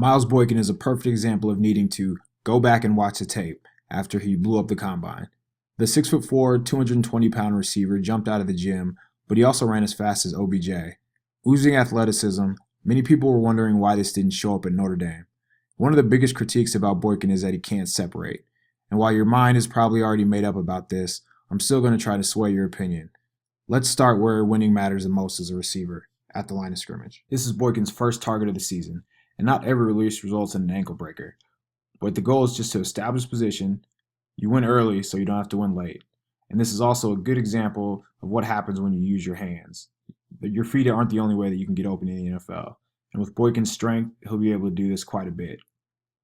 Miles Boykin is a perfect example of needing to go back and watch the tape after he blew up the combine. The 6'4", 220-pound receiver jumped out of the gym, but he also ran as fast as OBJ. Oozing athleticism, many people were wondering why this didn't show up at Notre Dame. One of the biggest critiques about Boykin is that he can't separate. And while your mind is probably already made up about this, I'm still going to try to sway your opinion. Let's start where winning matters the most as a receiver, at the line of scrimmage. This is Boykin's first target of the season, and not every release results in an ankle breaker. But the goal is just to establish position. You win early so you don't have to win late. And this is also a good example of what happens when you use your hands. Your feet aren't the only way that you can get open in the NFL. And with Boykin's strength, he'll be able to do this quite a bit.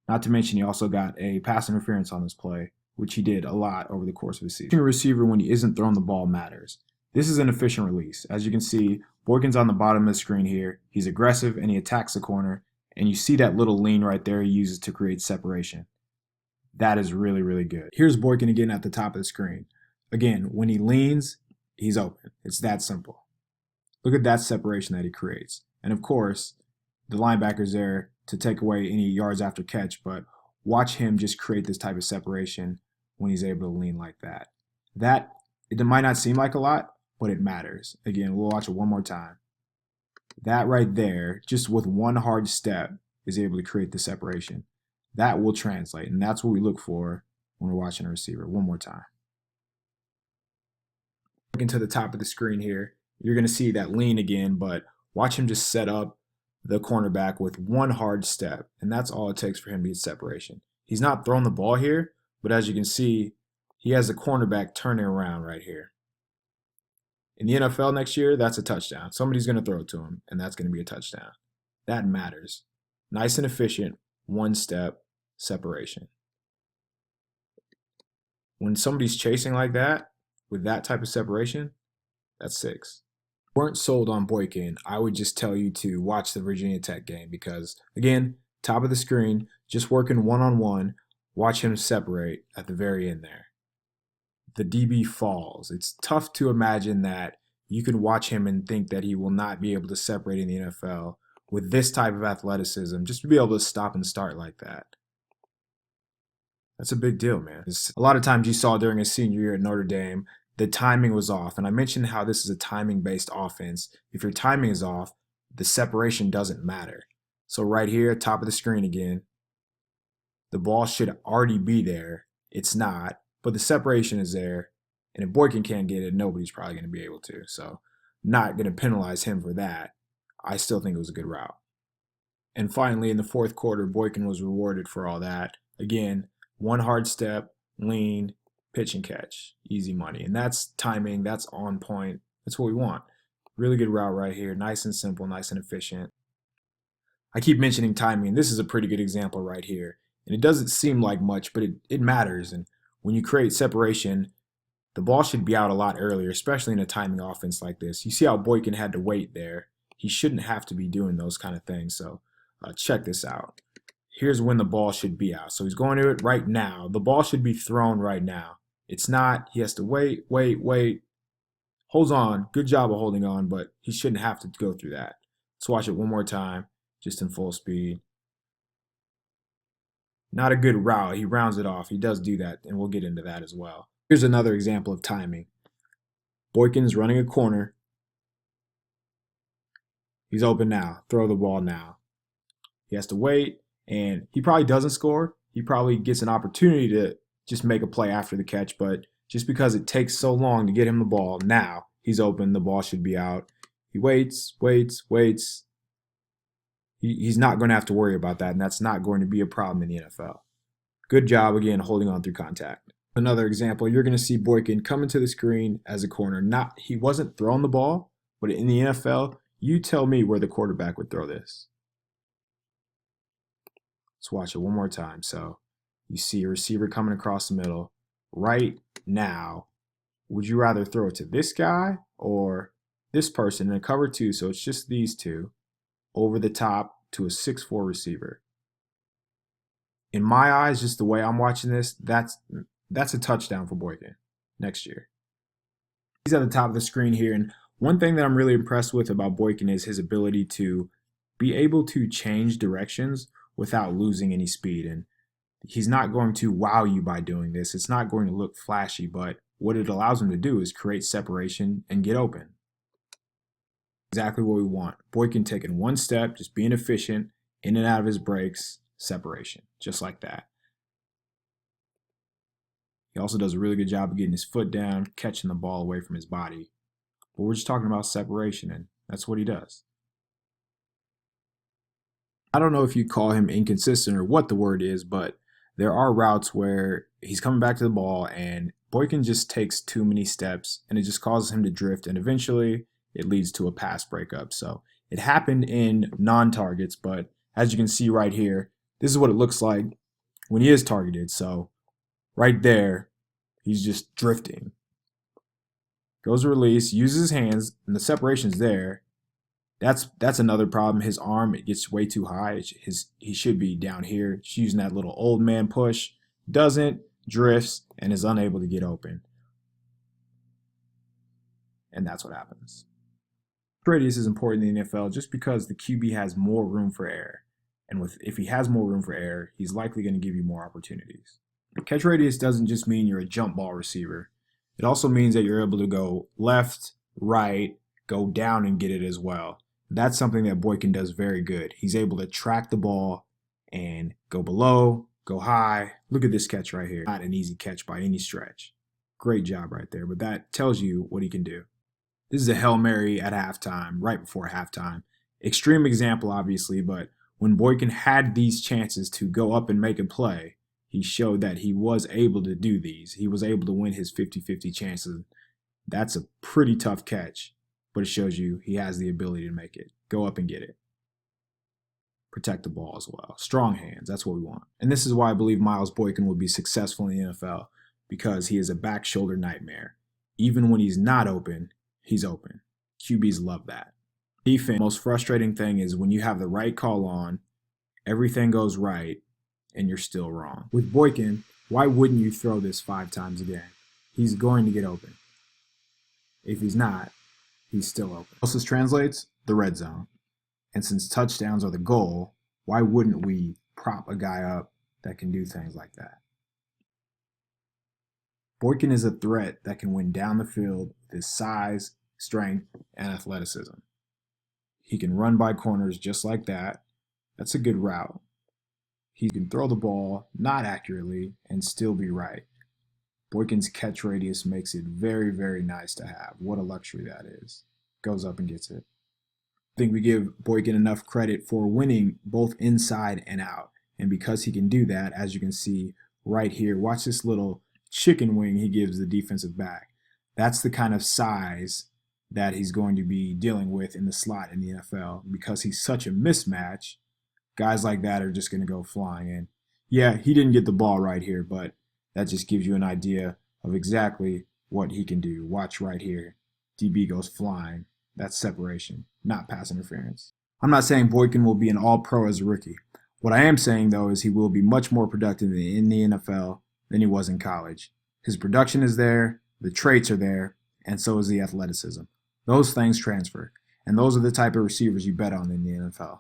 Not to mention he also got a pass interference on this play, which he did a lot over the course of the season. A receiver when he isn't throwing the ball matters. This is an efficient release. As you can see, Boykin's on the bottom of the screen here. He's aggressive and he attacks the corner. And you see that little lean right there he uses to create separation. That is really, really good. Here's Boykin again at the top of the screen. Again, when he leans, he's open. It's that simple. Look at that separation that he creates. And of course, the linebacker's there to take away any yards after catch, but watch him just create this type of separation when he's able to lean like that. It might not seem like a lot, but it matters. Again, we'll watch it one more time. That right there, just with one hard step, is able to create the separation. That will translate, and that's what we look for when we're watching a receiver. One more time. Looking to the top of the screen here, you're going to see that lean again, but watch him just set up the cornerback with one hard step, and that's all it takes for him to get separation. He's not throwing the ball here, but as you can see, he has the cornerback turning around right here. In the NFL next year, that's a touchdown. Somebody's going to throw it to him, and that's going to be a touchdown. That matters. Nice and efficient, one step separation. When somebody's chasing like that, with that type of separation, that's 6. If you weren't sold on Boykin, I would just tell you to watch the Virginia Tech game because, again, top of the screen, just working one-on-one, watch him separate at the very end there. The DB falls. It's tough to imagine that you can watch him and think that he will not be able to separate in the NFL with this type of athleticism, just to be able to stop and start like that. That's a big deal, man. A lot of times you saw during his senior year at Notre Dame, the timing was off. And I mentioned how this is a timing-based offense. If your timing is off, the separation doesn't matter. So right here, top of the screen again, the ball should already be there. It's not. But the separation is there, and if Boykin can't get it, nobody's probably going to be able to. So not going to penalize him for that. I still think it was a good route. And finally, in the fourth quarter, Boykin was rewarded for all that. Again, one hard step, lean, pitch and catch. Easy money. And that's timing. That's on point. That's what we want. Really good route right here. Nice and simple, nice and efficient. I keep mentioning timing. This is a pretty good example right here. And it doesn't seem like much, but it matters. And when you create separation, the ball should be out a lot earlier, especially in a timing offense like this. You see how Boykin had to wait there. He shouldn't have to be doing those kind of things. So check this out. Here's when the ball should be out. So he's going to it right now. The ball should be thrown right now. It's not. He has to wait. Holds on. Good job of holding on, but he shouldn't have to go through that. Let's watch it one more time, just in full speed. Not a good route. He rounds it off. He does do that, and we'll get into that as well. Here's another example of timing. Boykin's running a corner. He's open now. Throw the ball now. He has to wait, and he probably doesn't score. He probably gets an opportunity to just make a play after the catch, but just because it takes so long to get him the ball, now he's open. The ball should be out. He waits. He's not going to have to worry about that, and that's not going to be a problem in the NFL. Good job, again, holding on through contact. Another example, you're going to see Boykin coming to the screen as a corner. He wasn't throwing the ball, but in the NFL, you tell me where the quarterback would throw this. Let's watch it one more time. So you see a receiver coming across the middle. Right now, would you rather throw it to this guy or this person in a cover 2, so it's just these two, over the top to a 6'4" receiver? In my eyes, just the way I'm watching this, that's a touchdown for Boykin next year. He's at the top of the screen here, and one thing that I'm really impressed with about Boykin is his ability to be able to change directions without losing any speed. And he's not going to wow you by doing this. It's not going to look flashy, but what it allows him to do is create separation and get open. Exactly what we want. Boykin taking one step, just being efficient, in and out of his breaks, separation, just like that. He also does a really good job of getting his foot down, catching the ball away from his body. But we're just talking about separation, and that's what he does. I don't know if you call him inconsistent or what the word is, but there are routes where he's coming back to the ball and Boykin just takes too many steps and it just causes him to drift, and eventually it leads to a pass breakup. So it happened in non-targets, but as you can see right here, this is what it looks like when he is targeted. So right there, he's just drifting. Goes to release, uses his hands, and the separation's there. That's another problem. His arm, it gets way too high. He should be down here. He's using that little old man push. Doesn't, drifts, and is unable to get open. And that's what happens. Radius is important in the NFL just because the QB has more room for error. And if he has more room for error, he's likely going to give you more opportunities. Catch radius doesn't just mean you're a jump ball receiver. It also means that you're able to go left, right, go down and get it as well. That's something that Boykin does very good. He's able to track the ball and go below, go high. Look at this catch right here. Not an easy catch by any stretch. Great job right there, but that tells you what he can do. This is a Hail Mary at halftime, right before halftime. Extreme example, obviously, but when Boykin had these chances to go up and make a play, he showed that he was able to do these. He was able to win his 50-50 chances. That's a pretty tough catch, but it shows you he has the ability to make it. Go up and get it. Protect the ball as well. Strong hands, that's what we want. And this is why I believe Miles Boykin will be successful in the NFL, because he is a back shoulder nightmare. Even when he's not open, he's open. QBs love that. Defense, most frustrating thing is when you have the right call on, everything goes right, and you're still wrong. With Boykin, why wouldn't you throw this 5 times again? He's going to get open. If he's not, he's still open. This translates the red zone. And since touchdowns are the goal, why wouldn't we prop a guy up that can do things like that? Boykin is a threat that can win down the field with his size, strength, and athleticism. He can run by corners just like that. That's a good route. He can throw the ball not accurately and still be right. Boykin's catch radius makes it very, very nice to have. What a luxury that is. Goes up and gets it. I think we give Boykin enough credit for winning both inside and out. And because he can do that, as you can see right here, watch this little chicken wing he gives the defensive back. That's the kind of size that he's going to be dealing with in the slot in the NFL. Because he's such a mismatch, guys like that are just going to go flying in. Yeah, he didn't get the ball right here, but that just gives you an idea of exactly what he can do. Watch right here. DB goes flying. That's separation, not pass interference. I'm not saying Boykin will be an all-pro as a rookie. What I am saying, though, is he will be much more productive in the NFL than he was in college. His production is there, the traits are there, and so is the athleticism. Those things transfer, and those are the type of receivers you bet on in the NFL.